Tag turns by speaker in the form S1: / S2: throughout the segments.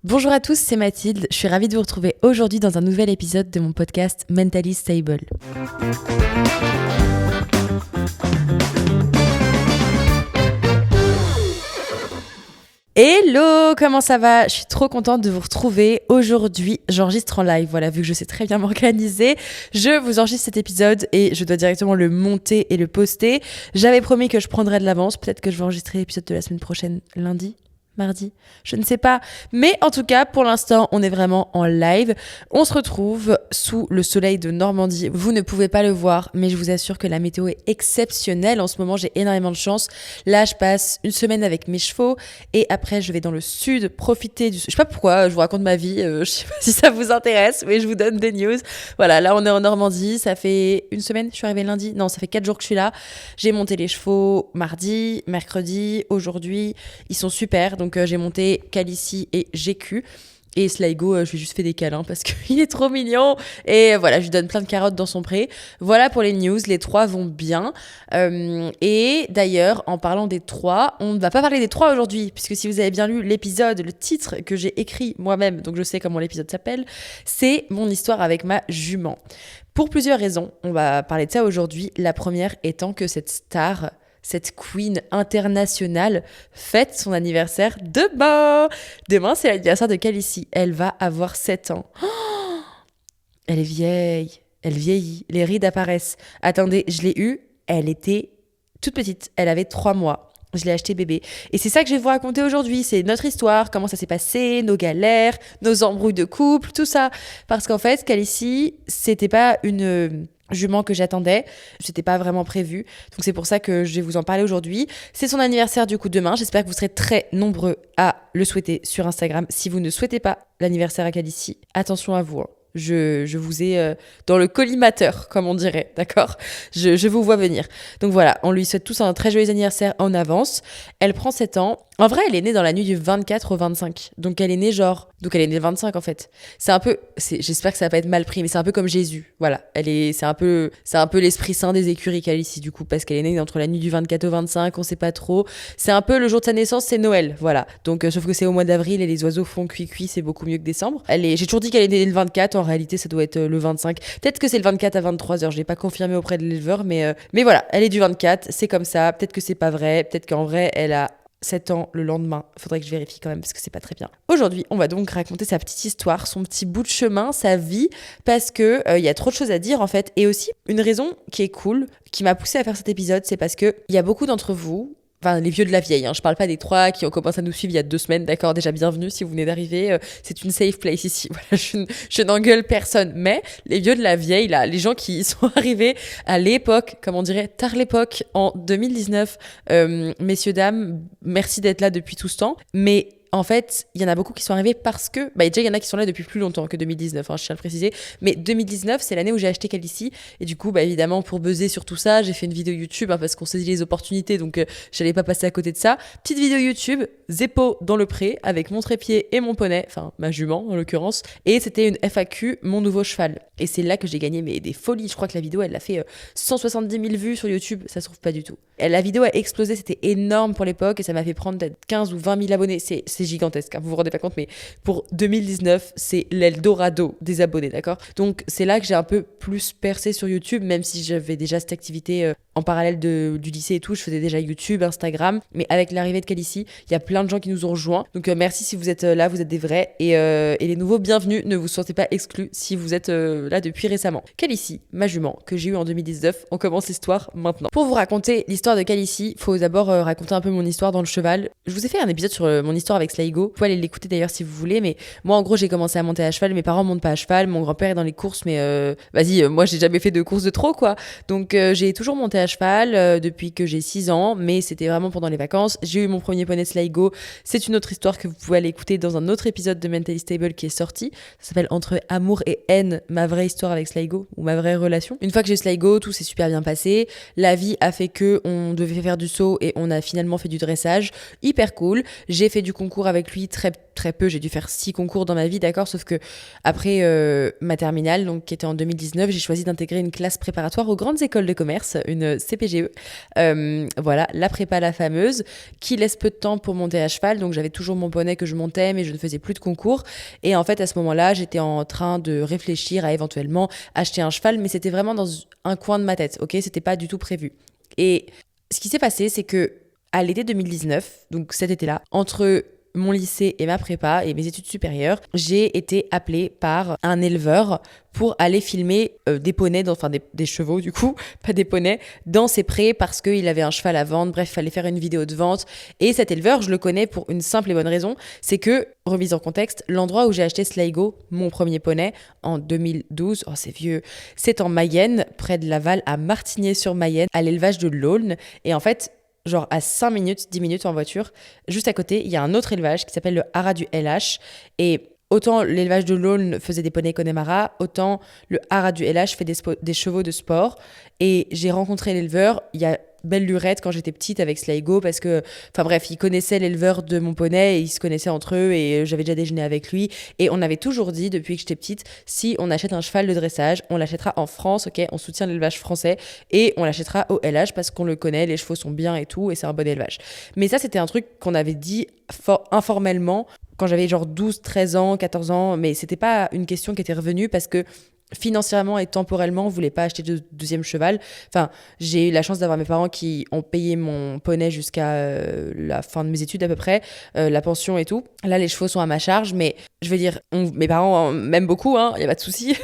S1: Bonjour à tous, c'est Mathilde. Je suis ravie de vous retrouver aujourd'hui dans un nouvel épisode de mon podcast Mentally Stable. Hello, comment ça va ? Je suis trop contente de vous retrouver. Aujourd'hui, j'enregistre en live. Voilà, vu que je sais très bien m'organiser, je vous enregistre cet épisode et je dois directement le monter et le poster. J'avais promis que je prendrais de l'avance. Peut-être que je vais enregistrer l'épisode de la semaine prochaine, lundi. Mardi, je ne sais pas. Mais en tout cas, pour l'instant, on est vraiment en live. On se retrouve sous le soleil de Normandie. Vous ne pouvez pas le voir, mais je vous assure que la météo est exceptionnelle. En ce moment, j'ai énormément de chance. Là, je passe une semaine avec mes chevaux et après, je vais dans le sud profiter du... Je sais pas pourquoi, je vous raconte ma vie. Je sais pas si ça vous intéresse, mais je vous donne des news. Voilà, là, on est en Normandie. Ça fait une semaine, je suis arrivée lundi. Non, ça fait 4 jours que je suis là. J'ai monté les chevaux mardi, mercredi, aujourd'hui. Ils sont super. Donc j'ai monté Calici et GQ. Et Sligo, je lui ai juste fait des câlins parce qu'il est trop mignon. Et voilà, je lui donne plein de carottes dans son pré. Voilà pour les news, les 3 vont bien. Et d'ailleurs, en parlant des 3, on ne va pas parler des 3 aujourd'hui, puisque si vous avez bien lu l'épisode, le titre que j'ai écrit moi-même, donc je sais comment l'épisode s'appelle, c'est mon histoire avec ma jument. Pour plusieurs raisons, on va parler de ça aujourd'hui. La première étant que cette star... Cette queen internationale fête son anniversaire demain. Demain, c'est l'anniversaire de Calici. Elle va avoir 7 ans. Oh, elle est vieille. Elle vieillit. Les rides apparaissent. Attendez, je l'ai eue. Elle était toute petite. Elle avait 3 mois. Je l'ai achetée bébé. Et c'est ça que je vais vous raconter aujourd'hui. C'est notre histoire, comment ça s'est passé, nos galères, nos embrouilles de couple, tout ça. Parce qu'en fait, Calici, c'était pas une... jument que j'attendais, c'était pas vraiment prévu, donc c'est pour ça que je vais vous en parler aujourd'hui. C'est son anniversaire du coup demain, j'espère que vous serez très nombreux à le souhaiter sur Instagram. Si vous ne souhaitez pas l'anniversaire à Calici, attention à vous, hein. Je vous ai dans le collimateur, comme on dirait, d'accord ? Je vous vois venir. Donc voilà, on lui souhaite tous un très joyeux anniversaire en avance. Elle prend 7 ans. En vrai, elle est née dans la nuit du 24 au 25. Donc elle est née Donc elle est née le 25 en fait. C'est un peu... J'espère que ça va pas être mal pris, mais c'est un peu comme Jésus. Voilà. C'est un peu l'esprit saint des écuries Calici du coup, parce qu'elle est née entre la nuit du 24 au 25, on sait pas trop. C'est un peu le jour de sa naissance, c'est Noël. Voilà. Donc sauf que c'est au mois d'avril et les oiseaux font cuit-cuit, c'est beaucoup mieux que décembre. J'ai toujours dit qu'elle est née le 24, en réalité ça doit être le 25. Peut-être que c'est le 24 à 23h, je l'ai pas confirmé auprès de l'éleveur, mais voilà, elle est du 24, c'est comme ça. Peut-être que c'est pas vrai, peut-être qu'en vrai elle a 7 ans le lendemain. Faudrait que je vérifie quand même parce que c'est pas très bien. Aujourd'hui, on va donc raconter sa petite histoire, son petit bout de chemin, sa vie, parce que y a trop de choses à dire en fait. Et aussi, une raison qui est cool, qui m'a poussée à faire cet épisode, c'est parce que il y a beaucoup d'entre vous, enfin les vieux de la vieille, hein, je parle pas des 3 qui ont commencé à nous suivre il y a 2 semaines, d'accord, déjà bienvenue si vous venez d'arriver, c'est une safe place ici, voilà, je n'engueule personne, mais les vieux de la vieille, là, les gens qui sont arrivés à l'époque, comme on dirait, tard l'époque, en 2019, messieurs, dames, merci d'être là depuis tout ce temps, mais... En fait, il y en a beaucoup qui sont arrivés parce que... déjà, il y en a qui sont là depuis plus longtemps que 2019, hein, je tiens à le préciser. Mais 2019, c'est l'année où j'ai acheté Calici. Et du coup, évidemment, pour buzzer sur tout ça, j'ai fait une vidéo YouTube, hein, parce qu'on saisit les opportunités, donc j'allais pas passer à côté de ça. Petite vidéo YouTube, Zeppo dans le pré, avec mon trépied et mon poney, enfin, ma jument, en l'occurrence. Et c'était une FAQ, mon nouveau cheval. Et c'est là que j'ai gagné des folies. Je crois que la vidéo, elle a fait 170 000 vues sur YouTube. Ça se trouve pas du tout. Et la vidéo a explosé, c'était énorme pour l'époque. Et ça m'a fait prendre peut-être 15 ou 20 000 abonnés. C'est gigantesque, hein, vous vous rendez pas compte, mais pour 2019, c'est l'Eldorado des abonnés, d'accord ? Donc c'est là que j'ai un peu plus percé sur YouTube, même si j'avais déjà cette activité en parallèle du lycée et tout, je faisais déjà YouTube, Instagram, mais avec l'arrivée de Calici, il y a plein de gens qui nous ont rejoints. Donc merci si vous êtes là, vous êtes des vrais, et les nouveaux, bienvenue, ne vous sentez pas exclus si vous êtes là depuis récemment. Calici, ma jument, que j'ai eue en 2019, on commence l'histoire maintenant. Pour vous raconter l'histoire de Calici, il faut d'abord raconter un peu mon histoire dans le cheval. Je vous ai fait un épisode sur mon histoire avec Sligo, vous pouvez aller l'écouter d'ailleurs si vous voulez, mais moi en gros j'ai commencé à monter à cheval, mes parents montent pas à cheval, mon grand-père est dans les courses, mais moi j'ai jamais fait de course de trop quoi, donc j'ai toujours monté à cheval depuis que j'ai 6 ans, mais c'était vraiment pendant les vacances. J'ai eu mon premier poney Sligo, c'est une autre histoire que vous pouvez aller écouter dans un autre épisode de Mentally Stable qui est sorti, ça s'appelle Entre amour et haine, ma vraie histoire avec Sligo, ou ma vraie relation. Une fois que j'ai Sligo, tout s'est super bien passé, la vie a fait que on devait faire du saut et on a finalement fait du dressage, hyper cool, j'ai fait du concours avec lui très très peu, j'ai dû faire 6 concours dans ma vie, d'accord, sauf que après ma terminale, donc qui était en 2019, j'ai choisi d'intégrer une classe préparatoire aux grandes écoles de commerce, une CPGE, voilà, la prépa la fameuse, qui laisse peu de temps pour monter à cheval, donc j'avais toujours mon poney que je montais, mais je ne faisais plus de concours, et en fait à ce moment-là, j'étais en train de réfléchir à éventuellement acheter un cheval, mais c'était vraiment dans un coin de ma tête, ok, c'était pas du tout prévu. Et ce qui s'est passé, c'est que à l'été 2019, donc cet été-là, entre mon lycée et ma prépa et mes études supérieures, j'ai été appelée par un éleveur pour aller filmer des poneys, enfin des chevaux du coup, pas des poneys, dans ses prés parce qu'il avait un cheval à vendre. Bref, il fallait faire une vidéo de vente. Et cet éleveur, je le connais pour une simple et bonne raison, c'est que, remise en contexte, l'endroit où j'ai acheté Sligo, mon premier poney, en 2012, oh c'est vieux, c'est en Mayenne, près de Laval, à Martigny-sur-Mayenne, à l'élevage de l'Aulne. Et en fait, genre à 5 minutes, 10 minutes en voiture, juste à côté, il y a un autre élevage qui s'appelle le Haras du LH. Et autant l'élevage de l'Aulne faisait des poneys Connemara, autant le Haras du LH fait des chevaux de sport. Et j'ai rencontré l'éleveur, il y a belle lurette quand j'étais petite avec Sligo parce que, enfin bref, il connaissait l'éleveur de mon poney et ils se connaissaient entre eux et j'avais déjà déjeuné avec lui. Et on avait toujours dit, depuis que j'étais petite, si on achète un cheval de dressage, on l'achètera en France, ok, on soutient l'élevage français et on l'achètera au LH parce qu'on le connaît, les chevaux sont bien et tout et c'est un bon élevage. Mais ça, c'était un truc qu'on avait dit informellement quand j'avais genre 12, 13 ans, 14 ans, mais c'était pas une question qui était revenue parce que financièrement et temporellement, on voulait pas acheter de deuxième cheval. Enfin, j'ai eu la chance d'avoir mes parents qui ont payé mon poney jusqu'à la fin de mes études à peu près, la pension et tout. Là, les chevaux sont à ma charge, mais je veux dire, mes parents m'aiment beaucoup, hein, y a pas de souci,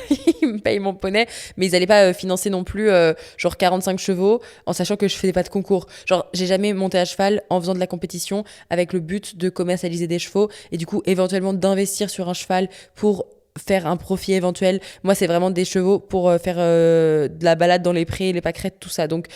S1: ils me payent mon poney, mais ils allaient pas financer non plus genre 45 chevaux en sachant que je faisais pas de concours. Genre, j'ai jamais monté à cheval en faisant de la compétition avec le but de commercialiser des chevaux et du coup éventuellement d'investir sur un cheval pour faire un profit éventuel. Moi, c'est vraiment des chevaux pour faire de la balade dans les prés, les pâquerettes, tout ça. Donc,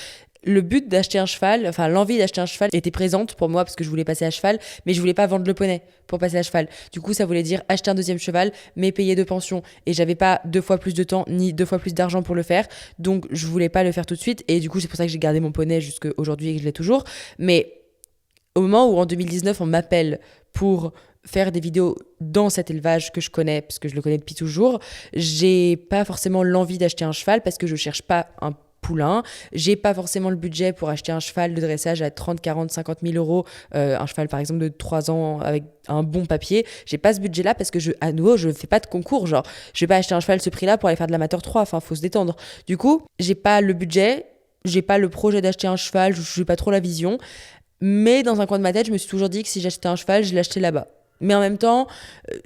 S1: le but d'acheter un cheval, enfin l'envie d'acheter un cheval était présente pour moi parce que je voulais passer à cheval, mais je voulais pas vendre le poney pour passer à cheval. Du coup, ça voulait dire acheter un deuxième cheval, mais payer de pension. Et j'avais pas 2 fois plus de temps ni 2 fois plus d'argent pour le faire, donc je voulais pas le faire tout de suite. Et du coup, c'est pour ça que j'ai gardé mon poney jusqu'à aujourd'hui et que je l'ai toujours. Mais au moment où en 2019, on m'appelle pour faire des vidéos dans cet élevage que je connais, parce que je le connais depuis toujours, j'ai pas forcément l'envie d'acheter un cheval parce que je cherche pas un poulain, j'ai pas forcément le budget pour acheter un cheval de dressage à 30, 40, 50 000 euros, un cheval par exemple de 3 ans avec un bon papier, j'ai pas ce budget là parce que à nouveau je fais pas de concours, genre je vais pas acheter un cheval ce prix là pour aller faire de l'amateur 3, enfin faut se détendre. Du coup, j'ai pas le budget, j'ai pas le projet d'acheter un cheval, j'ai pas trop la vision, mais dans un coin de ma tête, je me suis toujours dit que si j'achetais un cheval, je l'achetais là-bas. Mais en même temps,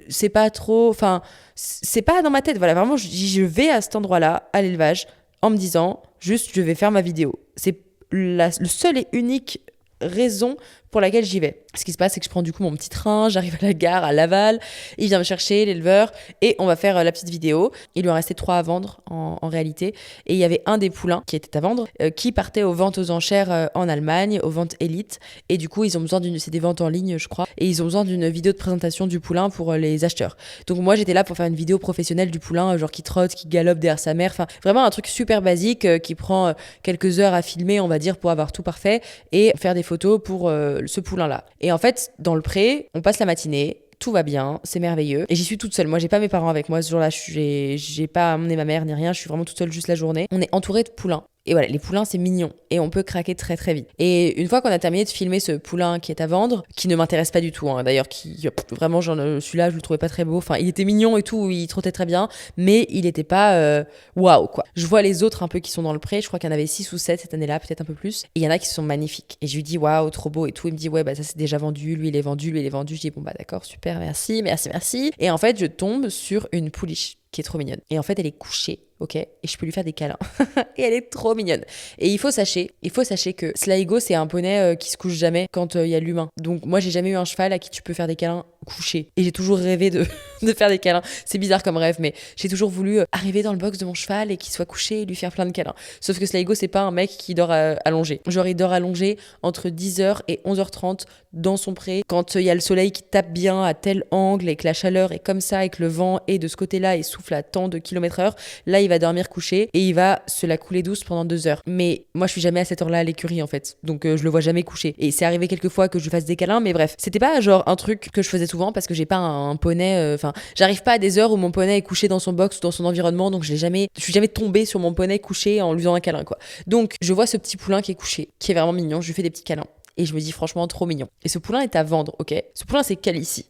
S1: c'est pas trop, enfin, c'est pas dans ma tête. Voilà, vraiment, je vais à cet endroit-là, à l'élevage, en me disant, juste, je vais faire ma vidéo. C'est le seul et unique raison pour laquelle j'y vais. Ce qui se passe, c'est que je prends du coup mon petit train, j'arrive à la gare à Laval, il vient me chercher, l'éleveur, et on va faire la petite vidéo. Il lui en restait 3 à vendre en réalité, et il y avait un des poulains qui était à vendre, qui partait aux ventes aux enchères en Allemagne, aux ventes élites, et du coup ils ont besoin c'est des ventes en ligne je crois, et ils ont besoin d'une vidéo de présentation du poulain pour les acheteurs. Donc moi j'étais là pour faire une vidéo professionnelle du poulain, genre qui trotte, qui galope derrière sa mère, enfin vraiment un truc super basique qui prend quelques heures à filmer on va dire pour avoir tout parfait, et faire des photos pour ce poulain-là. Et en fait, dans le pré, on passe la matinée, tout va bien, c'est merveilleux. Et j'y suis toute seule. Moi, j'ai pas mes parents avec moi ce jour-là. J'ai pas amené ma mère ni rien. Je suis vraiment toute seule juste la journée. On est entouré de poulains. Et voilà, les poulains, c'est mignon. Et on peut craquer très très vite. Et une fois qu'on a terminé de filmer ce poulain qui est à vendre, qui ne m'intéresse pas du tout, hein, d'ailleurs, vraiment, celui-là, je le trouvais pas très beau. Enfin, il était mignon et tout, il trottait très bien, mais il était pas waouh, quoi. Je vois les autres un peu qui sont dans le pré, je crois qu'il y en avait 6 ou 7 cette année-là, peut-être un peu plus. Et il y en a qui sont magnifiques. Et je lui dis waouh, trop beau et tout. Il me dit ouais, bah ça c'est déjà vendu, lui il est vendu, lui il est vendu. Je dis bon, bah d'accord, super, merci, merci, merci. Et en fait, je tombe sur une pouliche qui est trop mignonne. Et en fait, elle est couchée. Ok, et je peux lui faire des câlins. Et elle est trop mignonne. Et il faut sachez que Sligo, c'est un poney qui se couche jamais quand il y a l'humain. Donc moi, j'ai jamais eu un cheval à qui tu peux faire des câlins couchés. Et j'ai toujours rêvé de faire des câlins. C'est bizarre comme rêve, mais j'ai toujours voulu arriver dans le box de mon cheval et qu'il soit couché et lui faire plein de câlins. Sauf que Sligo, c'est pas un mec qui dort allongé. Genre, il dort allongé entre 10h et 11h30 dans son pré. Quand il y a le soleil qui tape bien à tel angle et que la chaleur est comme ça et que le vent est de ce côté-là et souffle à tant de km/h, là, il va dormir couché et il va se la couler douce pendant 2 heures. Mais moi, je suis jamais à cette heure-là à l'écurie, en fait. Donc, je le vois jamais couché. Et c'est arrivé quelques fois que je fasse des câlins, mais bref. C'était pas genre un truc que je faisais tout souvent parce que j'ai pas un poney. J'arrive pas à des heures où mon poney est couché dans son box ou dans son environnement, donc je suis jamais tombée sur mon poney couché en lui faisant un câlin, quoi. Donc je vois ce petit poulain qui est couché, qui est vraiment mignon. Je lui fais des petits câlins. Et je me dis franchement trop mignon. Et ce poulain est à vendre, ok. Ce poulain c'est Calici,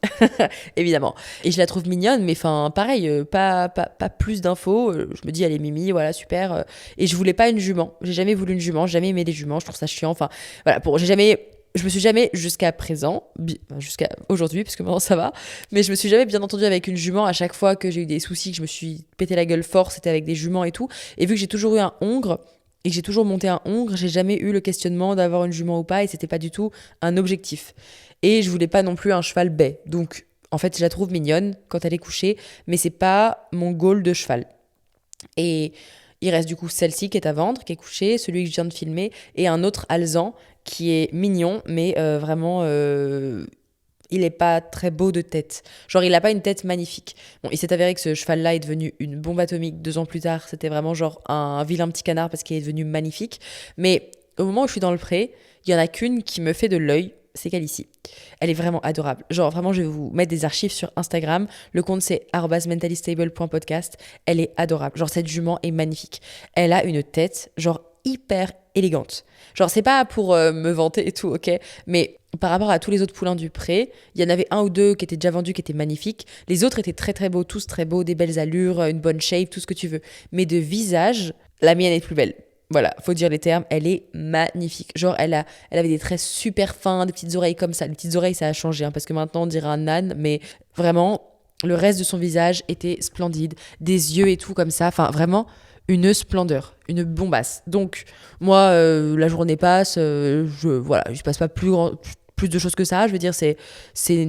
S1: évidemment. Et je la trouve mignonne, mais pareil, pas plus d'infos. Je me dis elle est mimi, voilà super. Et je voulais pas une jument. J'ai jamais voulu une jument, jamais aimé les juments. Je trouve ça chiant. Enfin voilà, je me suis jamais jusqu'à présent, jusqu'à aujourd'hui, parce que maintenant ça va, mais je me suis jamais bien entendue avec une jument. À chaque fois que j'ai eu des soucis, que je me suis pété la gueule fort, c'était avec des juments et tout. Et vu que j'ai toujours eu un hongre, et que j'ai toujours monté un hongre, j'ai jamais eu le questionnement d'avoir une jument ou pas, et c'était pas du tout un objectif. Et je voulais pas non plus un cheval bai. Donc, en fait, je la trouve mignonne quand elle est couchée, mais c'est pas mon goal de cheval. Et il reste du coup celle-ci qui est à vendre, qui est couchée, celui que je viens de filmer, et un autre alezan qui est mignon, mais vraiment... il est pas très beau de tête. Genre, il a pas une tête magnifique. Bon, il s'est avéré que ce cheval-là est devenu une bombe atomique 2 ans plus tard. C'était vraiment genre un vilain petit canard parce qu'il est devenu magnifique. Mais au moment où je suis dans le pré, il y en a qu'une qui me fait de l'œil. C'est Calici. Elle est vraiment adorable. Genre, vraiment, je vais vous mettre des archives sur Instagram. Le compte, c'est @mentalistable.podcast. Elle est adorable. Genre, cette jument est magnifique. Elle a une tête, genre, hyper élégante. Genre, c'est pas pour me vanter et tout, ok? Mais par rapport à tous les autres poulains du pré, il y en avait un ou deux qui étaient déjà vendus, qui étaient magnifiques. Les autres étaient très très beaux, tous très beaux, des belles allures, une bonne shape, tout ce que tu veux. Mais de visage, la mienne est plus belle. Voilà, faut dire les termes, elle est magnifique. Genre, elle avait des traits super fins, des petites oreilles comme ça. Les petites oreilles, ça a changé, hein, parce que maintenant, on dirait un âne, mais vraiment, le reste de son visage était splendide. Des yeux et tout comme ça, enfin, vraiment une splendeur, une bombasse. Donc, moi, la journée passe, je passe pas plus de choses que ça. Je veux dire, c'est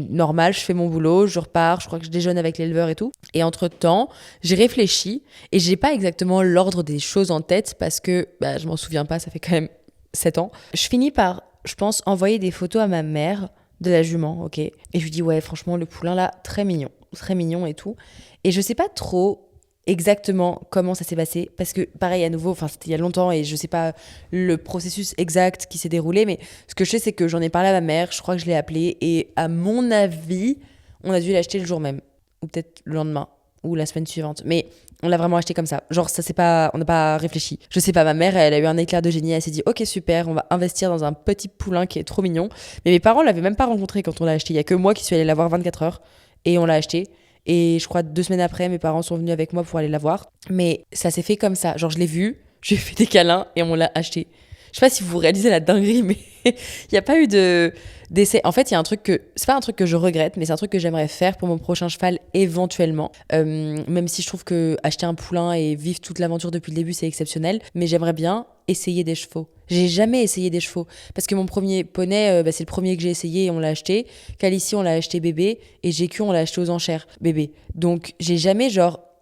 S1: normal, je fais mon boulot, je repars, je crois que je déjeune avec l'éleveur et tout. Et entre-temps, j'ai réfléchi et j'ai pas exactement l'ordre des choses en tête parce que je m'en souviens pas, ça fait quand même 7 ans. Je finis par, je pense, envoyer des photos à ma mère de la jument, ok. Et je lui dis, ouais, franchement, le poulain là, très mignon et tout. Et je sais pas trop exactement comment ça s'est passé parce que pareil à nouveau, enfin c'était il y a longtemps et je sais pas le processus exact qui s'est déroulé, mais ce que je sais c'est que j'en ai parlé à ma mère, je crois que je l'ai appelée et à mon avis on a dû l'acheter le jour même ou peut-être le lendemain ou la semaine suivante, mais on l'a vraiment acheté comme ça, genre ça c'est pas, on n'a pas réfléchi, je sais pas, ma mère elle a eu un éclair de génie, elle s'est dit ok super, on va investir dans un petit poulain qui est trop mignon, mais mes parents l'avaient même pas rencontré quand on l'a acheté, il y a que moi qui suis allée la voir 24 heures et on l'a acheté. Et je crois 2 semaines après, mes parents sont venus avec moi pour aller la voir. Mais ça s'est fait comme ça. Genre, je l'ai vue, j'ai fait des câlins et on l'a acheté. Je sais pas si vous réalisez la dinguerie, mais il n'y a pas eu d'essai. En fait, il y a un truc c'est pas un truc que je regrette, mais c'est un truc que j'aimerais faire pour mon prochain cheval éventuellement. Même si je trouve que acheter un poulain et vivre toute l'aventure depuis le début, c'est exceptionnel. Mais j'aimerais bien essayer des chevaux. J'ai jamais essayé des chevaux. Parce que mon premier poney, c'est le premier que j'ai essayé et on l'a acheté. Calici, on l'a acheté bébé. Et GQ, on l'a acheté aux enchères bébé. Donc, j'ai jamais,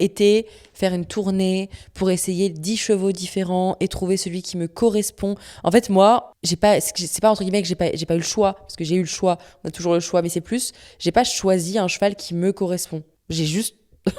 S1: été faire une tournée pour essayer 10 chevaux différents et trouver celui qui me correspond. En fait, moi, c'est pas entre guillemets que j'ai pas eu le choix, parce que j'ai eu le choix, on a toujours le choix, mais c'est plus, j'ai pas choisi un cheval qui me correspond. J'ai juste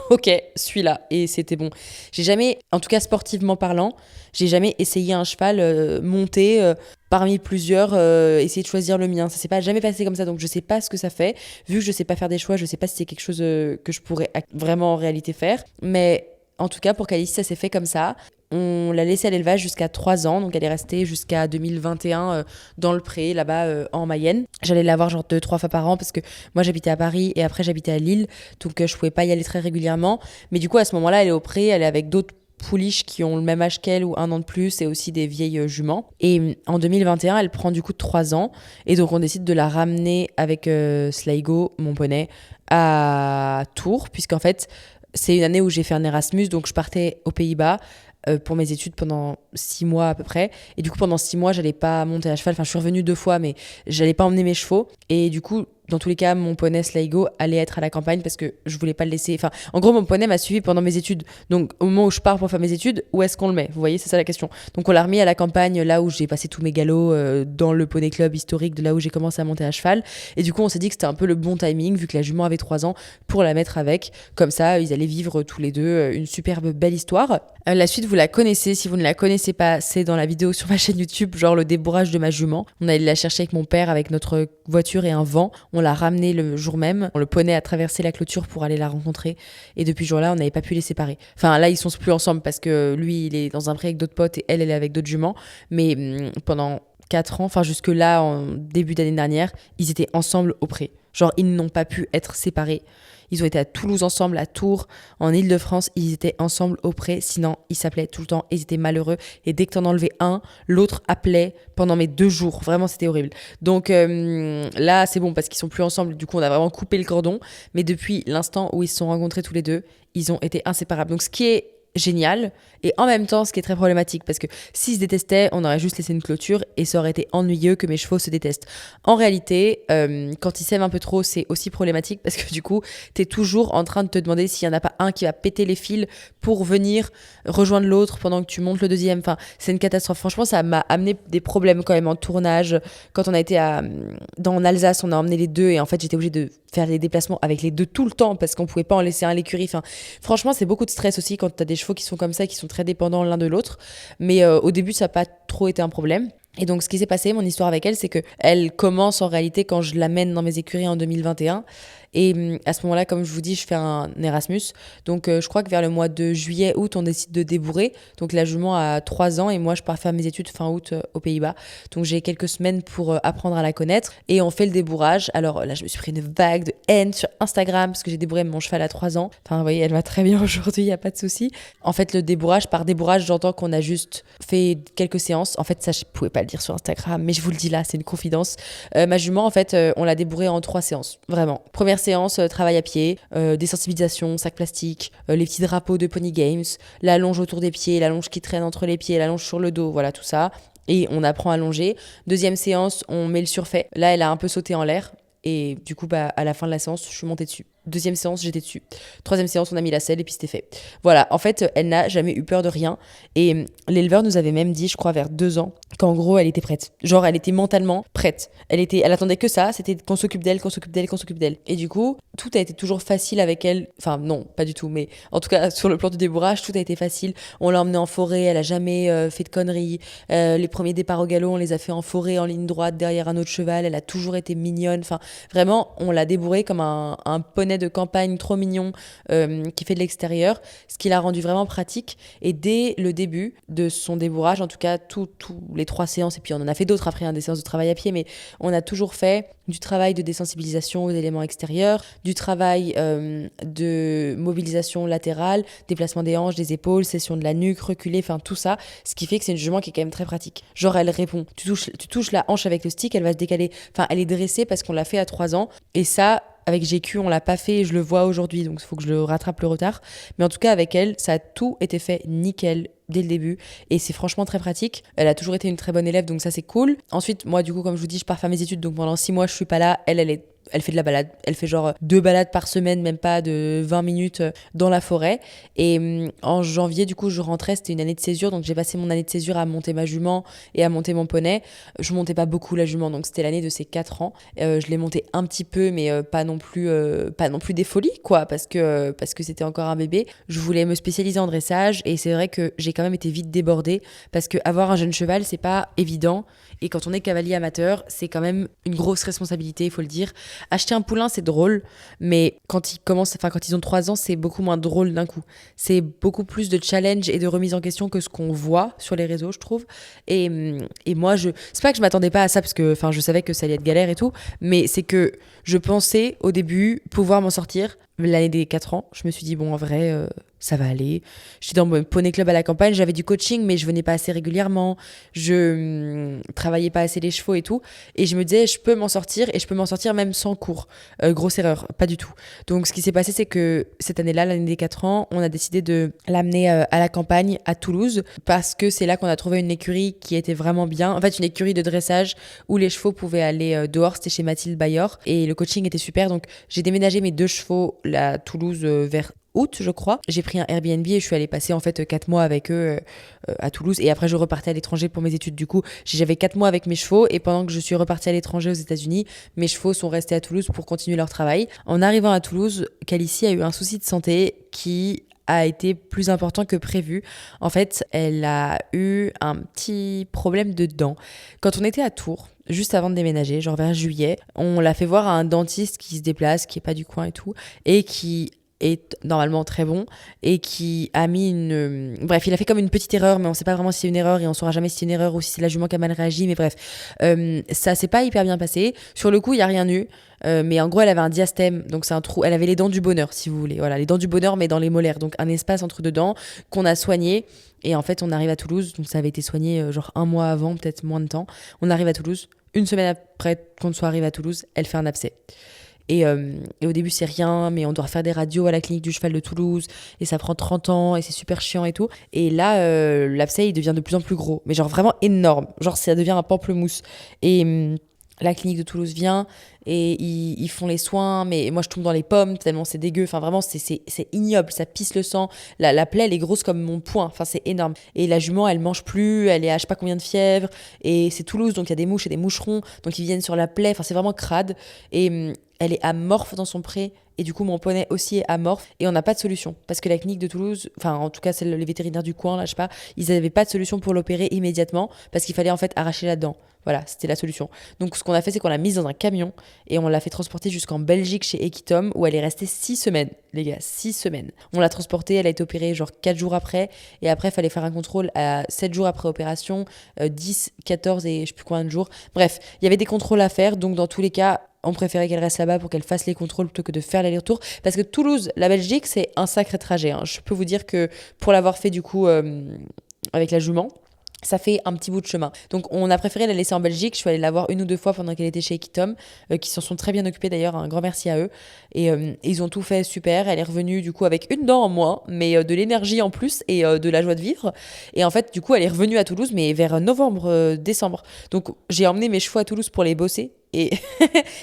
S1: ok, celui-là, et c'était bon. J'ai jamais, en tout cas sportivement parlant, j'ai jamais essayé un cheval monté parmi plusieurs, essayer de choisir le mien. Ça s'est pas jamais passé comme ça, donc je sais pas ce que ça fait. Vu que je sais pas faire des choix, je sais pas si c'est quelque chose que je pourrais vraiment en réalité faire. Mais en tout cas, pour Calici, ça s'est fait comme ça. On l'a laissée à l'élevage jusqu'à 3 ans, donc elle est restée jusqu'à 2021 dans le pré, là-bas en Mayenne. J'allais la voir 2-3 fois par an parce que moi j'habitais à Paris et après j'habitais à Lille, donc je pouvais pas y aller très régulièrement. Mais du coup à ce moment-là, elle est au pré, elle est avec d'autres pouliches qui ont le même âge qu'elle ou 1 an de plus et aussi des vieilles juments. Et en 2021, elle prend du coup 3 ans et donc on décide de la ramener avec Sligo, mon poney, à Tours, puisqu'en fait c'est une année où j'ai fait un Erasmus, donc je partais aux Pays-Bas pour mes études pendant 6 mois à peu près. Et du coup, pendant 6 mois, j'allais pas monter à cheval. Enfin, je suis revenue 2 fois, mais j'allais pas emmener mes chevaux. Et du coup, dans tous les cas, mon poney Sligo allait être à la campagne parce que je voulais pas le laisser. Enfin, en gros, mon poney m'a suivi pendant mes études. Donc, au moment où je pars pour faire mes études, où est-ce qu'on le met ? Vous voyez, c'est ça la question. Donc, on l'a remis à la campagne, là où j'ai passé tous mes galops, dans le poney club historique de là où j'ai commencé à monter à cheval. Et du coup, on s'est dit que c'était un peu le bon timing, vu que la jument avait 3 ans, pour la mettre avec. Comme ça, ils allaient vivre tous les deux une superbe belle histoire. La suite, vous la connaissez. Si vous ne la connaissez laissé passer dans la vidéo sur ma chaîne YouTube, genre le débourrage de ma jument. On allait la chercher avec mon père, avec notre voiture et un vent. On l'a ramenée le jour même. Le poney a traversé la clôture pour aller la rencontrer. Et depuis ce jour-là, on n'avait pas pu les séparer. Enfin, là, ils sont plus ensemble parce que lui, il est dans un pré avec d'autres potes et elle est avec d'autres juments. Mais pendant 4 ans, enfin jusque là, en début d'année dernière, ils étaient ensemble au pré. Genre, ils n'ont pas pu être séparés. Ils ont été à Toulouse ensemble, à Tours, en Île-de-France, ils étaient ensemble au pré, sinon ils s'appelaient tout le temps, ils étaient malheureux. Et dès que t'en enlevais un, l'autre appelait pendant mes 2 jours. Vraiment, c'était horrible. Donc là, c'est bon parce qu'ils sont plus ensemble. Du coup, on a vraiment coupé le cordon. Mais depuis l'instant où ils se sont rencontrés tous les deux, ils ont été inséparables. Donc ce qui est génial et en même temps ce qui est très problématique parce que s'ils se détestaient on aurait juste laissé une clôture et ça aurait été ennuyeux que mes chevaux se détestent. En réalité quand ils s'aiment un peu trop c'est aussi problématique parce que du coup t'es toujours en train de te demander s'il y en a pas un qui va péter les fils pour venir rejoindre l'autre pendant que tu montes le deuxième. Enfin c'est une catastrophe. Franchement ça m'a amené des problèmes quand même en tournage. Quand on a été dans Alsace on a emmené les deux et en fait j'étais obligée de faire les déplacements avec les deux tout le temps parce qu'on pouvait pas en laisser un à l'écurie. Enfin, franchement, c'est beaucoup de stress aussi quand t'as des chevaux qui sont comme ça, qui sont très dépendants l'un de l'autre. Mais au début, ça n'a pas trop été un problème. Et donc, ce qui s'est passé, mon histoire avec elle, c'est que elle commence en réalité quand je l'amène dans mes écuries en 2021. Et à ce moment-là, comme je vous dis, je fais un Erasmus. Donc, je crois que vers le mois de juillet, août, on décide de débourrer. Donc, la jument a 3 ans et moi, je pars faire mes études fin août aux Pays-Bas. Donc, j'ai quelques semaines pour apprendre à la connaître. Et on fait le débourrage. Alors là, je me suis pris une vague de haine sur Instagram parce que j'ai débourré mon cheval à 3 ans. Enfin, vous voyez, elle va très bien aujourd'hui, il n'y a pas de souci. En fait, le débourrage, par débourrage, j'entends qu'on a juste fait quelques séances. En fait, ça, je ne pouvais pas le dire sur Instagram, mais je vous le dis là, c'est une confidence. Ma jument, en fait, on l'a débourrée en 3 séances. Vraiment. Première séance, travail à pied, désensibilisation, sac plastique, les petits drapeaux de Pony Games, la longe autour des pieds, la longe qui traîne entre les pieds, la longe sur le dos, voilà tout ça. Et on apprend à longer. Deuxième séance, on met le surfait. Là, elle a un peu sauté en l'air. Et du coup, à la fin de la séance, je suis montée dessus. Deuxième séance, j'étais dessus. Troisième séance, on a mis la selle et puis c'était fait. Voilà, en fait, elle n'a jamais eu peur de rien. Et l'éleveur nous avait même dit, je crois, vers 2 ans, qu'en gros, elle était prête. Genre, elle était mentalement prête. Elle attendait que ça, c'était qu'on s'occupe d'elle, qu'on s'occupe d'elle, qu'on s'occupe d'elle. Et du coup, tout a été toujours facile avec elle. Enfin, non, pas du tout, mais en tout cas, sur le plan du débourrage, tout a été facile. On l'a emmenée en forêt, elle a jamais fait de conneries. Les premiers départs au galop, on les a fait en forêt, en ligne droite, derrière un autre cheval. Elle a toujours été mignonne. Enfin, vraiment, on l'a débourrée comme un poney de campagne trop mignon qui fait de l'extérieur, ce qui l'a rendu vraiment pratique. Et dès le début de son débourrage, en tout cas tous les 3 séances, et puis on en a fait d'autres après, des séances de travail à pied, mais on a toujours fait du travail de désensibilisation aux éléments extérieurs, du travail de mobilisation latérale, déplacement des hanches, des épaules, session de la nuque, reculer, enfin tout ça, ce qui fait que c'est une jument qui est quand même très pratique. Genre elle répond, tu touches la hanche avec le stick, elle va se décaler, enfin elle est dressée parce qu'on l'a fait à 3 ans, et ça, avec GQ, on l'a pas fait et je le vois aujourd'hui, donc il faut que je le rattrape le retard. Mais en tout cas, avec elle, ça a tout été fait nickel dès le début et c'est franchement très pratique. Elle a toujours été une très bonne élève, donc ça c'est cool. Ensuite, moi du coup, comme je vous dis, je pars faire mes études, donc pendant 6 mois, je suis pas là. Elle fait de la balade. Elle fait genre 2 balades par semaine, même pas de 20 minutes dans la forêt. Et en janvier, du coup, je rentrais. C'était une année de césure. Donc, j'ai passé mon année de césure à monter ma jument et à monter mon poney. Je montais pas beaucoup la jument. Donc, c'était l'année de ses 4 ans. Je l'ai montée un petit peu, mais pas non plus des folies, quoi. Parce que c'était encore un bébé. Je voulais me spécialiser en dressage. Et c'est vrai que j'ai quand même été vite débordée. Parce que avoir un jeune cheval, c'est pas évident. Et quand on est cavalier amateur, c'est quand même une grosse responsabilité, il faut le dire. Acheter un poulain, c'est drôle, mais quand ils ont 3 ans, c'est beaucoup moins drôle d'un coup. C'est beaucoup plus de challenge et de remise en question que ce qu'on voit sur les réseaux, je trouve. Et moi, c'est pas que je m'attendais pas à ça, parce que je savais que ça allait être galère et tout, mais c'est que je pensais au début pouvoir m'en sortir. L'année des 4 ans, je me suis dit, bon, en vrai, ça va aller. J'étais dans mon poney club à la campagne, j'avais du coaching, mais je venais pas assez régulièrement. Je travaillais pas assez les chevaux et tout. Et je me disais, je peux m'en sortir, et je peux m'en sortir même sans cours. Grosse erreur, pas du tout. Donc, ce qui s'est passé, c'est que cette année-là, l'année des 4 ans, on a décidé de l'amener à la campagne, à Toulouse, parce que c'est là qu'on a trouvé une écurie qui était vraiment bien. En fait, une écurie de dressage où les chevaux pouvaient aller dehors. C'était chez Mathilde Bayor. Et le coaching était super. Donc, j'ai déménagé mes 2 chevaux à Toulouse vers août, je crois. J'ai pris un Airbnb et je suis allée passer en fait 4 mois avec eux à Toulouse, et après je repartais à l'étranger pour mes études. Du coup, j'avais 4 mois avec mes chevaux, et pendant que je suis repartie à l'étranger aux États-Unis, mes chevaux sont restés à Toulouse pour continuer leur travail. En arrivant à Toulouse, Calicie a eu un souci de santé qui a été plus important que prévu. En fait, elle a eu un petit problème de dents. Quand on était à Tours, juste avant de déménager, genre vers juillet, on l'a fait voir à un dentiste qui se déplace, qui est pas du coin et tout, et qui est normalement très bon et qui a mis bref, il a fait comme une petite erreur, mais on sait pas vraiment si c'est une erreur et on saura jamais si c'est une erreur ou si c'est la jument qui a mal réagi, mais bref, ça s'est pas hyper bien passé. Sur le coup, il y a rien eu, mais en gros, elle avait un diastème, donc c'est un trou, elle avait les dents du bonheur, si vous voulez, voilà, les dents du bonheur, mais dans les molaires, donc un espace entre deux dents qu'on a soigné. Et en fait, on arrive à Toulouse, donc ça avait été soigné genre un mois avant, peut-être moins de temps. On arrive à Toulouse, une semaine après qu'on soit arrivé à Toulouse, elle fait un abcès. Et au début, c'est rien, mais on doit faire des radios à la clinique du cheval de Toulouse, et ça prend 30 ans, et c'est super chiant et tout. Et là, l'abcès, il devient de plus en plus gros, mais genre vraiment énorme. Genre, ça devient un pamplemousse. Et la clinique de Toulouse vient, et ils font les soins, mais moi, je tombe dans les pommes, tellement c'est dégueu. Enfin, vraiment, c'est ignoble, ça pisse le sang. La plaie, elle est grosse comme mon poing, enfin, c'est énorme. Et la jument, elle mange plus, elle est à je sais pas combien de fièvre, et c'est Toulouse, donc il y a des mouches et des moucherons, donc ils viennent sur la plaie, enfin, c'est vraiment crade. Et elle est amorphe dans son pré, et du coup mon poney aussi est amorphe, et on n'a pas de solution parce que la clinique de Toulouse, enfin en tout cas les vétérinaires du coin là, je sais pas, ils n'avaient pas de solution pour l'opérer immédiatement parce qu'il fallait en fait arracher la dent. Voilà, c'était la solution. Donc ce qu'on a fait, c'est qu'on l'a mise dans un camion et on l'a fait transporter jusqu'en Belgique chez Equitom, où elle est restée 6 semaines, les gars, 6 semaines. On l'a transportée, elle a été opérée genre 4 jours après, et après il fallait faire un contrôle à 7 jours après opération, 10, 14 et je sais plus combien de jours. Bref, il y avait des contrôles à faire, donc dans tous les cas, on préférait qu'elle reste là-bas pour qu'elle fasse les contrôles plutôt que de faire l'aller-retour. Parce que Toulouse, la Belgique, c'est un sacré trajet, hein. Je peux vous dire que pour l'avoir fait du coup avec la jument, ça fait un petit bout de chemin. Donc on a préféré la laisser en Belgique. Je suis allée la voir une ou deux fois pendant qu'elle était chez Equitom, qui s'en sont très bien occupés d'ailleurs, un grand merci à eux. Et ils ont tout fait super. Elle est revenue du coup avec une dent en moins, mais de l'énergie en plus et de la joie de vivre. Et en fait, du coup, elle est revenue à Toulouse, mais vers novembre, décembre. Donc j'ai emmené mes chevaux à Toulouse pour les bosser. Et,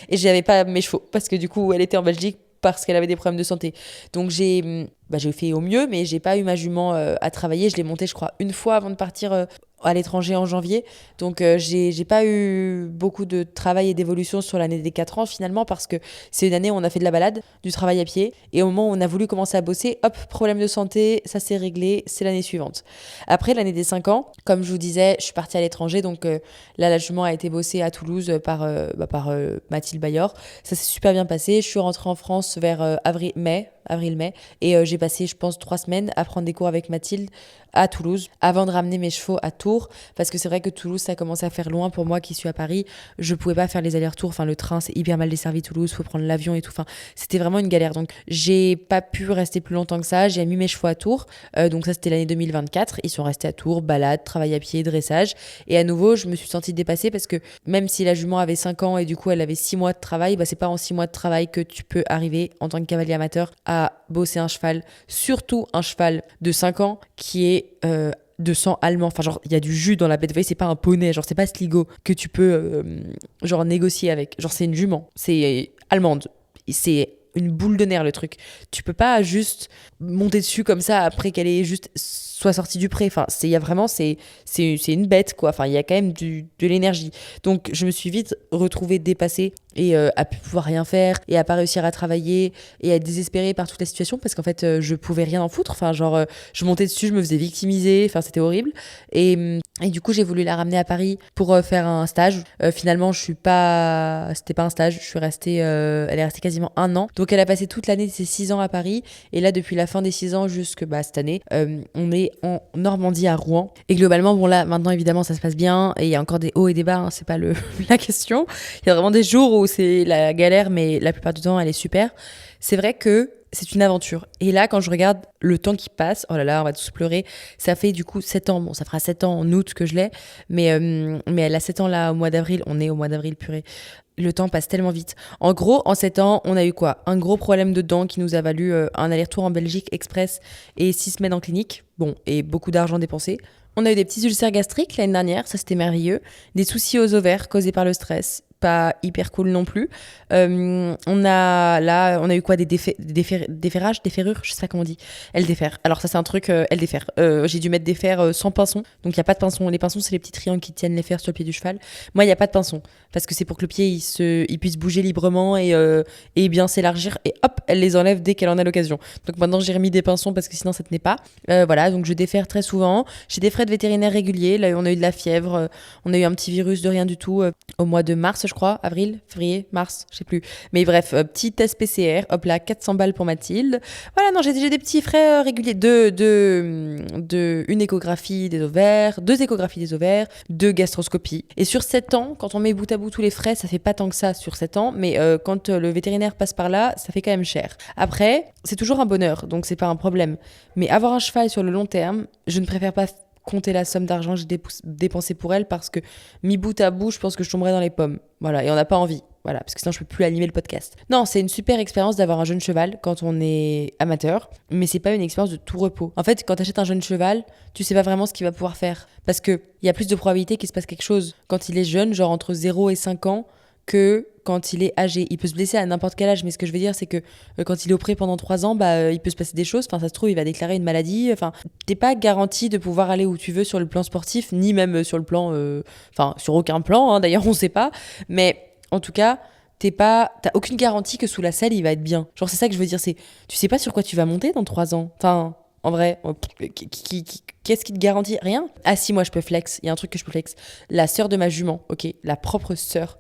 S1: et j'avais pas mes chevaux, parce que du coup, elle était en Belgique parce qu'elle avait des problèmes de santé. Donc j'ai fait au mieux, mais j'ai pas eu ma jument à travailler. Je l'ai montée, je crois, une fois avant de partir à l'étranger en janvier. Donc j'ai pas eu beaucoup de travail et d'évolution sur l'année des 4 ans finalement, parce que c'est une année où on a fait de la balade, du travail à pied, et au moment où on a voulu commencer à bosser, hop, problème de santé, ça s'est réglé, c'est l'année suivante. Après l'année des 5 ans, comme je vous disais, je suis partie à l'étranger, donc là la jument a été bossée à Toulouse par Mathilde Bayor. Ça s'est super bien passé. Je suis rentrée en France vers avril-mai, et j'ai passé, je pense, 3 semaines à prendre des cours avec Mathilde à Toulouse avant de ramener mes chevaux à Tours, parce que c'est vrai que Toulouse, ça commençait à faire loin pour moi qui suis à Paris. Je pouvais pas faire les allers-retours, enfin le train c'est hyper mal desservi Toulouse, faut prendre l'avion et tout, enfin c'était vraiment une galère. Donc j'ai pas pu rester plus longtemps que ça. J'ai mis mes chevaux à Tours, donc ça c'était l'année 2024. Ils sont restés à Tours, balade, travail à pied, dressage, et à nouveau je me suis sentie dépassée, parce que même si la jument avait 5 ans et du coup elle avait 6 mois de travail, c'est pas en 6 mois de travail que tu peux arriver en tant que cavalier amateur à bosser un cheval, surtout un cheval de 5 ans qui est de sang allemand. Enfin, genre, il y a du jus dans la bête. Vous voyez, c'est pas un poney, genre, c'est pas Sligo que tu peux, genre, négocier avec. Genre, c'est une jument. C'est allemande. C'est une boule de nerfs, le truc. Tu peux pas juste monter dessus comme ça après qu'elle ait juste soit sortie du pré. Enfin, il y a vraiment, c'est une bête, quoi. Enfin, il y a quand même de l'énergie. Donc, je me suis vite retrouvée dépassée et à plus pouvoir rien faire et à pas réussir à travailler et à être désespérée par toute la situation, parce qu'en fait je pouvais rien en foutre. Enfin genre je montais dessus, je me faisais victimiser, enfin c'était horrible. Et du coup j'ai voulu la ramener à Paris pour faire un stage. Finalement c'était pas un stage, je suis restée elle est restée quasiment 1 an, donc elle a passé toute l'année de ses 6 ans à Paris, et là depuis la fin des 6 ans jusque cette année on est en Normandie à Rouen. Et globalement bon là maintenant évidemment ça se passe bien, et il y a encore des hauts et des bas, hein, c'est pas la question. Il y a vraiment des jours où c'est la galère, mais la plupart du temps, elle est super. C'est vrai que c'est une aventure. Et là, quand je regarde le temps qui passe, oh là là, on va tous pleurer. Ça fait du coup 7 ans. Bon, ça fera 7 ans en août que je l'ai. Mais elle a 7 ans là au mois d'avril. On est au mois d'avril, purée. Le temps passe tellement vite. En gros, en 7 ans, on a eu quoi ? Un gros problème de dents qui nous a valu un aller-retour en Belgique express et 6 semaines en clinique. Bon, et beaucoup d'argent dépensé. On a eu des petits ulcères gastriques l'année dernière, ça c'était merveilleux. Des soucis aux ovaires causés par le stress. pas hyper cool non plus. On a eu quoi, déferrures, je sais pas comment on dit. Elle défère. Alors ça c'est un truc, elle défère. J'ai dû mettre des fers sans pinson, donc il y a pas de pinson. Les pinsons c'est les petits triangles qui tiennent les fers sur le pied du cheval. Moi il y a pas de pinson parce que c'est pour que le pied il puisse bouger librement et bien s'élargir et hop elle les enlève dès qu'elle en a l'occasion. Donc maintenant j'ai remis des pinsons parce que sinon ça tenait pas. Voilà, donc je défère très souvent. J'ai des frais de vétérinaire réguliers. Là on a eu de la fièvre, on a eu un petit virus de rien du tout au mois de mars je crois, avril, février, mars, je sais plus. Mais bref, petit test PCR, hop là, 400 balles pour Mathilde. Voilà, non, j'ai des petits frais réguliers. Une échographie des ovaires, 2 échographies des ovaires, 2 gastroscopies. Et sur 7 ans, quand on met bout à bout tous les frais, ça fait pas tant que ça sur 7 ans, mais quand le vétérinaire passe par là, ça fait quand même cher. Après, c'est toujours un bonheur, donc c'est pas un problème. Mais avoir un cheval sur le long terme, je ne préfère pas compter la somme d'argent que j'ai dépensée pour elle parce que mis bout à bout, je pense que je tomberais dans les pommes. Voilà, et on n'a pas envie. Voilà, parce que sinon je peux plus animer le podcast. Non, c'est une super expérience d'avoir un jeune cheval quand on est amateur, mais c'est pas une expérience de tout repos. En fait, quand tu achètes un jeune cheval, tu sais pas vraiment ce qu'il va pouvoir faire parce que il y a plus de probabilité qu'il se passe quelque chose quand il est jeune, genre entre 0 et 5 ans, que quand il est âgé. Il peut se blesser à n'importe quel âge, mais ce que je veux dire, c'est que quand il est auprès pendant 3 ans, il peut se passer des choses. Enfin, ça se trouve, il va déclarer une maladie. Enfin, t'es pas garanti de pouvoir aller où tu veux sur le plan sportif, ni même sur le plan... Enfin, sur aucun plan, hein, d'ailleurs, on sait pas. Mais en tout cas... T'as aucune garantie que sous la selle, il va être bien. Genre, c'est ça que je veux dire, c'est... Tu sais pas sur quoi tu vas monter dans 3 ans. Enfin, en vrai, qu'est-ce qui te garantit? Rien. Ah si, moi, je peux flex. Il y a un truc que je peux flex. La sœur de ma jument, ok? La propre sœur.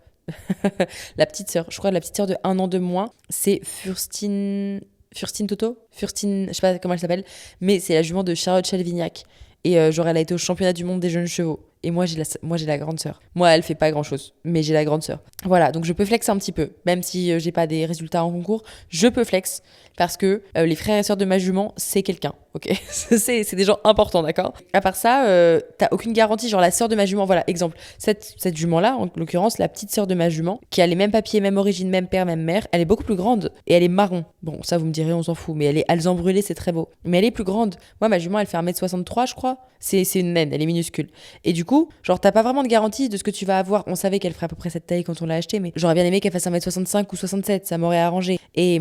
S1: La petite sœur. Je crois la petite sœur de 1 an de moins. C'est Furstine Toto? Furstine, je sais pas comment elle s'appelle. Mais c'est la jument de Charlotte Chalvignac. Et genre, elle a été au championnat du monde des jeunes chevaux. Et moi, j'ai la grande sœur. Moi, elle fait pas grand-chose, mais j'ai la grande sœur. Voilà, donc je peux flex un petit peu. Même si j'ai pas des résultats en concours, je peux flex parce que les frères et sœurs de ma jument, c'est quelqu'un, ok? c'est des gens importants, d'accord? À part ça, t'as aucune garantie. Genre la sœur de ma jument, voilà, exemple. Cette jument-là, en l'occurrence, la petite sœur de ma jument, qui a les mêmes papiers, même origine, même père, même mère, elle est beaucoup plus grande et elle est marron. Bon, ça, vous me direz, on s'en fout, mais elle est alezan brûlé, c'est très beau. Mais elle est plus grande. Moi, ma jument, elle fait 1m63, je crois. C'est une naine, elle est minuscule. Et du coup, genre, t'as pas vraiment de garantie de ce que tu vas avoir. On savait qu'elle ferait à peu près cette taille quand on l'a achetée, mais j'aurais bien aimé qu'elle fasse 1m65 ou 67, ça m'aurait arrangé. Et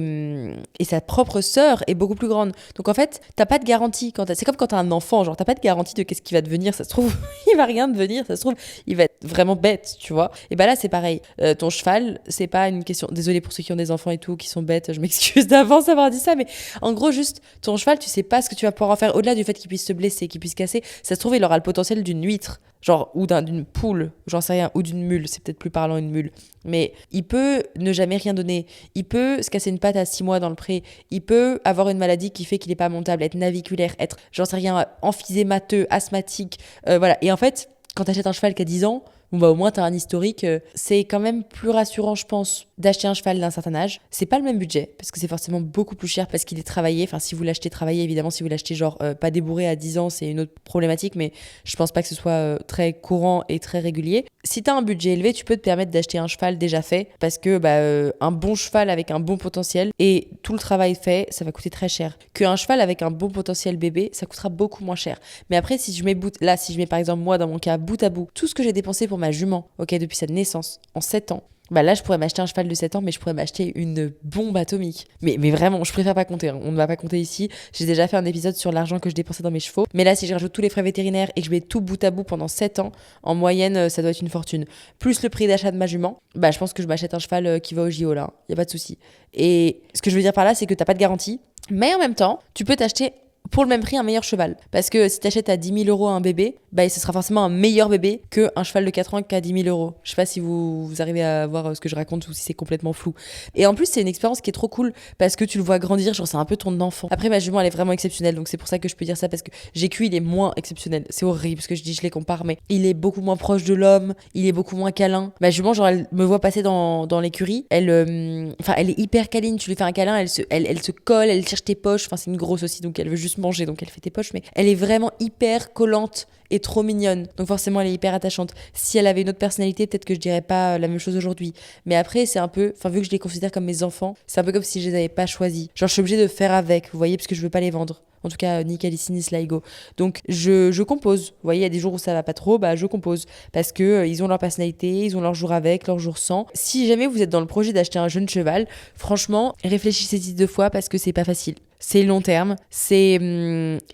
S1: sa propre sœur est beaucoup plus grande. Donc en fait, t'as pas de garantie. C'est comme quand t'as un enfant, genre, t'as pas de garantie de qu'est-ce qui va devenir. Ça se trouve, il va rien devenir, ça se trouve, il va être vraiment bête, tu vois. Et là, c'est pareil. Ton cheval, c'est pas une question. Désolée pour ceux qui ont des enfants et tout, qui sont bêtes, je m'excuse d'avance d'avoir dit ça, mais en gros, juste, ton cheval, tu sais pas ce que tu vas pouvoir en faire. Au-delà du fait qu'il puisse se blesser, qu'il puisse casser, ça se trouve, il aura le potentiel d'une huître, genre, ou d'une poule, j'en sais rien, ou d'une mule, c'est peut-être plus parlant une mule. Mais il peut ne jamais rien donner. Il peut se casser une patte à 6 mois dans le pré. Il peut avoir une maladie qui fait qu'il n'est pas montable, être naviculaire, être, j'en sais rien, emphysémateux, asthmatique. Voilà. Et en fait, quand tu achètes un cheval qui a 10 ans, au moins t'as un historique. C'est quand même plus rassurant, je pense, d'acheter un cheval d'un certain âge. C'est pas le même budget, parce que c'est forcément beaucoup plus cher parce qu'il est travaillé. Enfin, si vous l'achetez travaillé, évidemment, si vous l'achetez genre pas débourré à 10 ans, c'est une autre problématique, mais je pense pas que ce soit très courant et très régulier. Si t'as un budget élevé, tu peux te permettre d'acheter un cheval déjà fait, parce que un bon cheval avec un bon potentiel et tout le travail fait, ça va coûter très cher. Qu'un cheval avec un bon potentiel bébé, ça coûtera beaucoup moins cher. Mais après, si je mets par exemple moi dans mon cas bout à bout, tout ce que j'ai dépensé pour ma jument, ok, depuis sa naissance, en 7 ans, là je pourrais m'acheter un cheval de 7 ans, mais je pourrais m'acheter une bombe atomique. Mais vraiment, je préfère pas compter, hein. On ne va pas compter ici. J'ai déjà fait un épisode sur l'argent que je dépensais dans mes chevaux. Mais là, si je rajoute tous les frais vétérinaires et que je mets tout bout à bout pendant 7 ans, en moyenne, ça doit être une fortune. Plus le prix d'achat de ma jument, je pense que je m'achète un cheval qui va au JO là, y a pas de souci. Et ce que je veux dire par là, c'est que t'as pas de garantie, mais en même temps, tu peux t'acheter pour le même prix un meilleur cheval. Parce que si t'achètes à 10 000 € un bébé, ce sera forcément un meilleur bébé qu'un cheval de 4 ans qui a 10 000 €. Je sais pas si vous arrivez à voir ce que je raconte ou si c'est complètement flou. Et en plus, c'est une expérience qui est trop cool parce que tu le vois grandir, genre c'est un peu ton enfant. Après, ma jument, elle est vraiment exceptionnelle, donc c'est pour ça que je peux dire ça, parce que GQ, il est moins exceptionnel. C'est horrible parce que je les compare, mais il est beaucoup moins proche de l'homme, il est beaucoup moins câlin. Ma jument, genre, elle me voit passer dans l'écurie, elle est hyper câline, tu lui fais un câlin, elle se colle, elle cherche tes poches, c'est une grosse aussi, donc elle veut juste manger, donc elle fait tes poches, mais elle est vraiment hyper collante est trop mignonne. Donc forcément, elle est hyper attachante. Si elle avait une autre personnalité, peut-être que je dirais pas la même chose aujourd'hui. Mais après, c'est un peu, enfin, vu que je les considère comme mes enfants, c'est un peu comme si je les avais pas choisis. Genre, je suis obligée de faire avec, vous voyez, parce que je veux pas les vendre. En tout cas, ni Calici ni Sligo. Donc, je compose. Vous voyez, il y a des jours où ça va pas trop, bah, je compose. Parce que ils ont leur personnalité, ils ont leur jour avec, leur jour sans. Si jamais vous êtes dans le projet d'acheter un jeune cheval, franchement, réfléchissez-y 2 fois parce que c'est pas facile. C'est long terme, c'est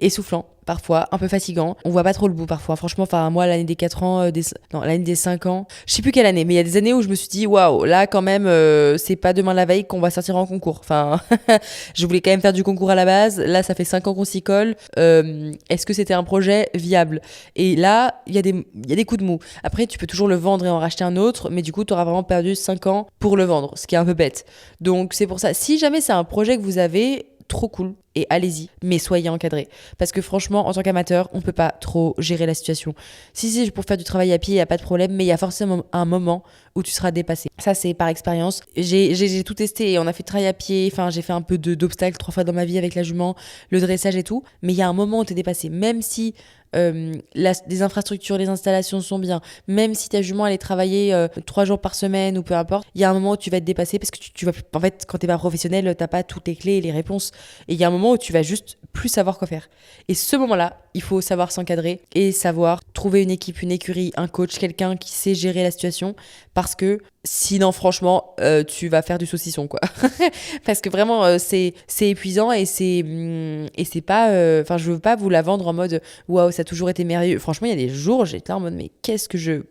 S1: essoufflant. Parfois, un peu fatigant. On voit pas trop le bout parfois. Franchement, enfin, moi, l'année des 4 ans, l'année des 5 ans, je sais plus quelle année, mais il y a des années où je me suis dit, waouh, là, quand même, c'est pas demain la veille qu'on va sortir en concours. Enfin, je voulais quand même faire du concours à la base. Là, ça fait 5 ans qu'on s'y colle. Est-ce que c'était un projet viable? Et là, il y a des coups de mou. Après, tu peux toujours le vendre et en racheter un autre, mais du coup, tu auras vraiment perdu 5 ans pour le vendre, ce qui est un peu bête. Donc, c'est pour ça. Si jamais c'est un projet que vous avez, trop cool et allez-y, mais soyez encadrés. Parce que franchement, en tant qu'amateur, on peut pas trop gérer la situation. Si c'est pour faire du travail à pied, il n'y a pas de problème, mais il y a forcément un moment où tu seras dépassé. Ça, c'est par expérience. J'ai tout testé et on a fait du travail à pied, enfin, j'ai fait un peu d'obstacles 3 fois dans ma vie avec la jument, le dressage et tout, mais il y a un moment où tu es dépassé. Même si les infrastructures, les installations sont bien, même si ta jument elle est travaillée 3 jours par semaine ou peu importe, il y a un moment où tu vas être dépassé parce que tu vas, en fait, quand t'es pas professionnel, t'as pas toutes les clés et les réponses. Et il y a un moment où tu vas juste plus savoir quoi faire. Et ce moment-là, il faut savoir s'encadrer et savoir trouver une équipe, une écurie, un coach, quelqu'un qui sait gérer la situation, parce que sinon, franchement, tu vas faire du saucisson, quoi. Parce que vraiment, c'est épuisant et c'est pas, enfin, je veux pas vous la vendre en mode waouh, ça a toujours été merveilleux. Franchement, il y a des jours, j'étais là en mode mais qu'est-ce que j'ai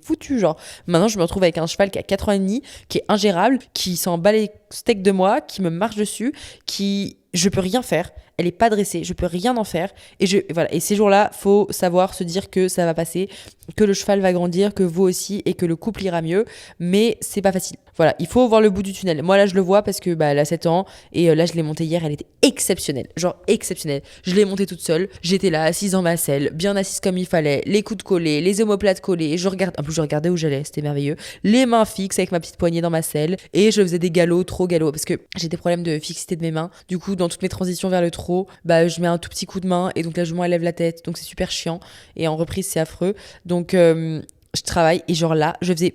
S1: foutu, genre. Maintenant, je me retrouve avec un cheval qui a 4 ans et demi, qui est ingérable, qui s'en bat les steaks de moi, qui me marche dessus, je peux rien faire. Elle est pas dressée, je peux rien en faire. Voilà. Et ces jours-là, faut savoir se dire que ça va passer, que le cheval va grandir, que vous aussi, et que le couple ira mieux. Mais c'est pas facile. Voilà, il faut voir le bout du tunnel. Moi là, je le vois parce que elle a 7 ans et là, je l'ai montée hier. Elle était exceptionnelle, genre exceptionnelle. Je l'ai montée toute seule. J'étais là, assise dans ma selle, bien assise comme il fallait, les coudes collés, les omoplates collées. En plus, je regardais où j'allais, c'était merveilleux. Les mains fixes avec ma petite poignée dans ma selle et je faisais des galops, trop galops, parce que j'ai des problèmes de fixité de mes mains. Du coup, dans toutes mes transitions vers le trot, je mets un tout petit coup de main et donc la jument elle lève la tête, donc c'est super chiant et en reprise c'est affreux. Donc je travaille et genre là, je faisais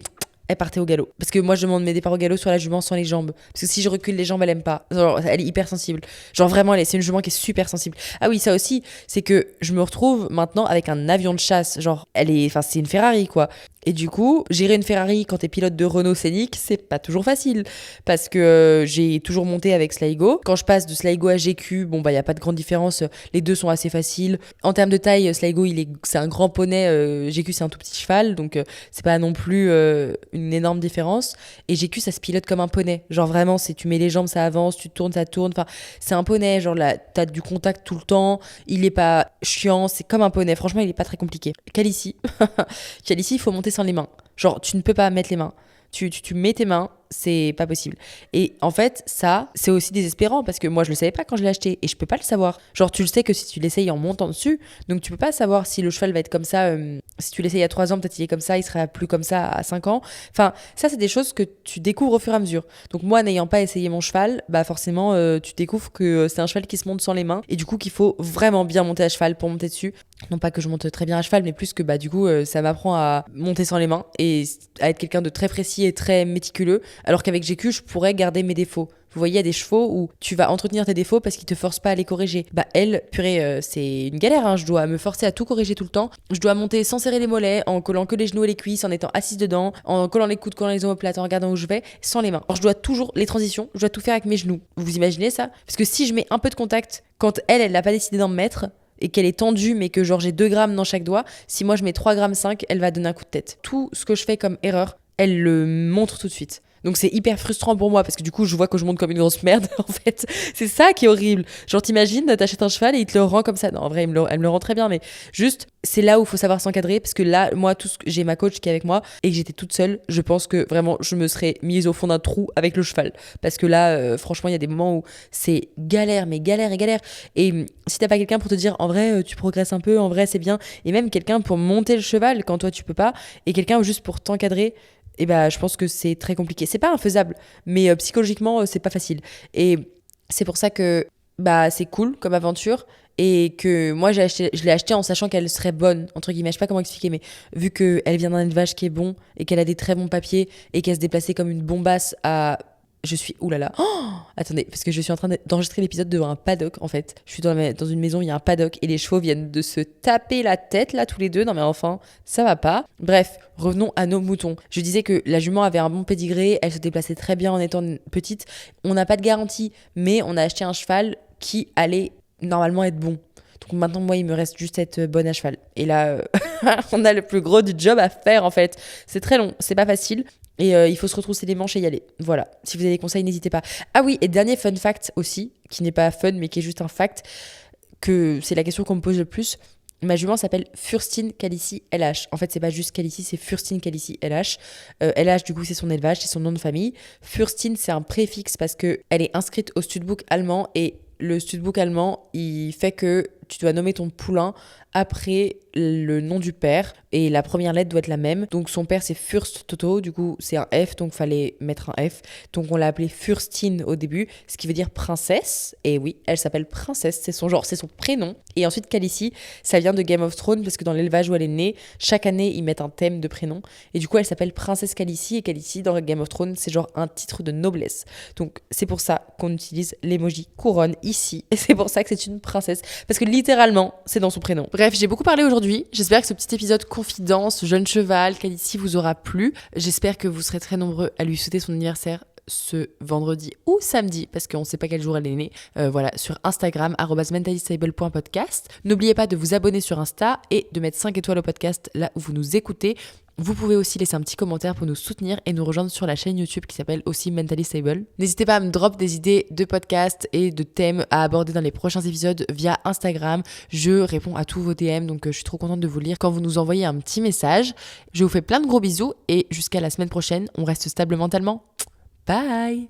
S1: elle partait au galop. Parce que moi, je demande mes départs au galop sur la jument sans les jambes. Parce que si je recule les jambes, elle aime pas. Genre, elle est hyper sensible. Genre vraiment, c'est une jument qui est super sensible. Ah oui, ça aussi, c'est que je me retrouve maintenant avec un avion de chasse. Genre, c'est une Ferrari, quoi. Et du coup, gérer une Ferrari quand t'es pilote de Renault Scénic, c'est pas toujours facile. Parce que j'ai toujours monté avec Sligo. Quand je passe de Sligo à GQ, y a pas de grande différence. Les deux sont assez faciles. En termes de taille, Sligo, c'est un grand poney. GQ, c'est un tout petit cheval. Donc, c'est pas non plus une énorme différence. Et GQ, ça se pilote comme un poney. Genre vraiment, tu mets les jambes, ça avance, tu tournes, ça tourne. Enfin, c'est un poney. Genre là, t'as du contact tout le temps. Il est pas chiant. C'est comme un poney. Franchement, il est pas très compliqué. Calici, il faut monter sans les mains. Genre, tu ne peux pas mettre les mains. Tu mets tes mains, c'est pas possible. Et en fait, ça, c'est aussi désespérant parce que moi, je le savais pas quand je l'ai acheté et je peux pas le savoir. Genre, tu le sais que si tu l'essayes en montant dessus, donc tu peux pas savoir si le cheval va être comme ça. Si tu l'essayes à 3 ans, peut-être il est comme ça, il sera plus comme ça à 5 ans. Enfin, ça, c'est des choses que tu découvres au fur et à mesure. Donc, moi, n'ayant pas essayé mon cheval, forcément, tu découvres que c'est un cheval qui se monte sans les mains et du coup, qu'il faut vraiment bien monter à cheval pour monter dessus. Non pas que je monte très bien à cheval, mais plus que du coup, ça m'apprend à monter sans les mains et à être quelqu'un de très précis et très méticuleux. Alors qu'avec GQ, je pourrais garder mes défauts. Vous voyez, il y a des chevaux où tu vas entretenir tes défauts parce qu'ils te forcent pas à les corriger. Elle, purée, c'est une galère, hein. Je dois me forcer à tout corriger tout le temps. Je dois monter sans serrer les mollets, en collant que les genoux et les cuisses, en étant assise dedans, en collant les coudes, collant les omoplates, en regardant où je vais, sans les mains. Alors je dois toujours, les transitions, je dois tout faire avec mes genoux. Vous imaginez ça? Parce que si je mets un peu de contact, quand elle n'a pas décidé d'en mettre, et qu'elle est tendue, mais que genre j'ai 2 grammes dans chaque doigt, si moi je mets 3,5 grammes, elle va donner un coup de tête. Tout ce que je fais comme erreur, elle le montre tout de suite. Donc c'est hyper frustrant pour moi parce que du coup je vois que je monte comme une grosse merde en fait. C'est ça qui est horrible. Genre t'imagines, t'achètes un cheval et il te le rend comme ça. Non, en vrai elle me le rend très bien, mais juste c'est là où il faut savoir s'encadrer parce que là moi j'ai ma coach qui est avec moi et que j'étais toute seule, je pense que vraiment je me serais mise au fond d'un trou avec le cheval parce que là franchement il y a des moments où c'est galère, mais galère et galère. Et si t'as pas quelqu'un pour te dire en vrai tu progresses un peu, en vrai c'est bien, et même quelqu'un pour monter le cheval quand toi tu peux pas, et quelqu'un juste pour t'encadrer, et je pense que c'est très compliqué. C'est pas infaisable, mais psychologiquement, c'est pas facile. Et c'est pour ça que bah c'est cool comme aventure et que moi je l'ai acheté en sachant qu'elle serait bonne entre guillemets, je sais pas comment expliquer, mais vu qu'elle vient d'un élevage qui est bon et qu'elle a des très bons papiers et qu'elle se déplaçait comme une bombasse à je suis oulala. Oh, attendez, parce que je suis en train d'enregistrer l'épisode devant un paddock en fait. Je suis dans une maison, il y a un paddock et les chevaux viennent de se taper la tête là tous les deux. Non mais enfin, ça va pas. Bref, revenons à nos moutons. Je disais que la jument avait un bon pédigré, elle se déplaçait très bien en étant petite. On n'a pas de garantie, mais on a acheté un cheval qui allait normalement être bon. Donc maintenant, moi, il me reste juste être bonne à cheval. Et là, on a le plus gros du job à faire en fait. C'est très long, c'est pas facile. Et il faut se retrousser les manches et y aller. Voilà. Si vous avez des conseils, n'hésitez pas. Ah oui, et dernier fun fact aussi, qui n'est pas fun, mais qui est juste un fact, que c'est la question qu'on me pose le plus. Ma jument s'appelle Fürstine Calici LH. En fait, c'est pas juste Calici, c'est Fürstine Calici LH. LH, du coup, c'est son élevage, c'est son nom de famille. Fürstine, c'est un préfixe parce qu'elle est inscrite au studbook allemand et le studbook allemand, il fait que tu dois nommer ton poulain après le nom du père et la première lettre doit être la même. Donc son père c'est Fürst Toto, du coup c'est un F, donc fallait mettre un F. Donc on l'a appelée Fürstine au début, ce qui veut dire princesse. Et oui, elle s'appelle princesse, c'est son genre, c'est son prénom. Et ensuite Khaleesi, ça vient de Game of Thrones parce que dans l'élevage où elle est née, chaque année ils mettent un thème de prénom. Et du coup elle s'appelle princesse Khaleesi et Khaleesi dans Game of Thrones c'est genre un titre de noblesse. Donc c'est pour ça qu'on utilise l'emoji couronne ici et c'est pour ça que c'est une princesse parce que littéralement c'est dans son prénom. Bref, j'ai beaucoup parlé aujourd'hui. J'espère que ce petit épisode confidence, jeune cheval, Khaleesi vous aura plu. J'espère que vous serez très nombreux à lui souhaiter son anniversaire ce vendredi ou samedi, parce qu'on ne sait pas quel jour elle est née, voilà, sur Instagram, @mentalistable.podcast. N'oubliez pas de vous abonner sur Insta et de mettre 5 étoiles au podcast là où vous nous écoutez. Vous pouvez aussi laisser un petit commentaire pour nous soutenir et nous rejoindre sur la chaîne YouTube qui s'appelle aussi Mentally Stable. N'hésitez pas à me drop des idées de podcasts et de thèmes à aborder dans les prochains épisodes via Instagram. Je réponds à tous vos DM, donc je suis trop contente de vous lire quand vous nous envoyez un petit message. Je vous fais plein de gros bisous et jusqu'à la semaine prochaine, on reste stable mentalement. Bye!